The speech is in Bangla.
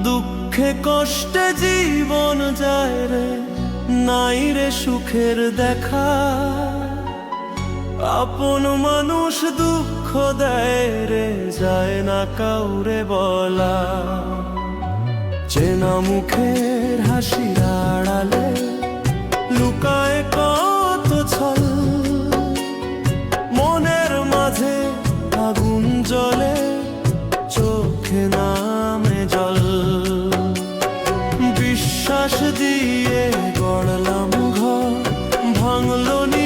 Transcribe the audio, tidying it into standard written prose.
দুঃখে কষ্টে জীবন যায় রে, নাই রে সুখের দেখা। আপন মানুষ দুঃখ দেয় রে, যায় না কাউরে বলা। চেনা মুখের হাসির আড়ালে লুকায় কত ছল, মনের মাঝে আগুন জ্বলে, চোখে নামে জল। বিশ্বাস দিয়ে গড়লাম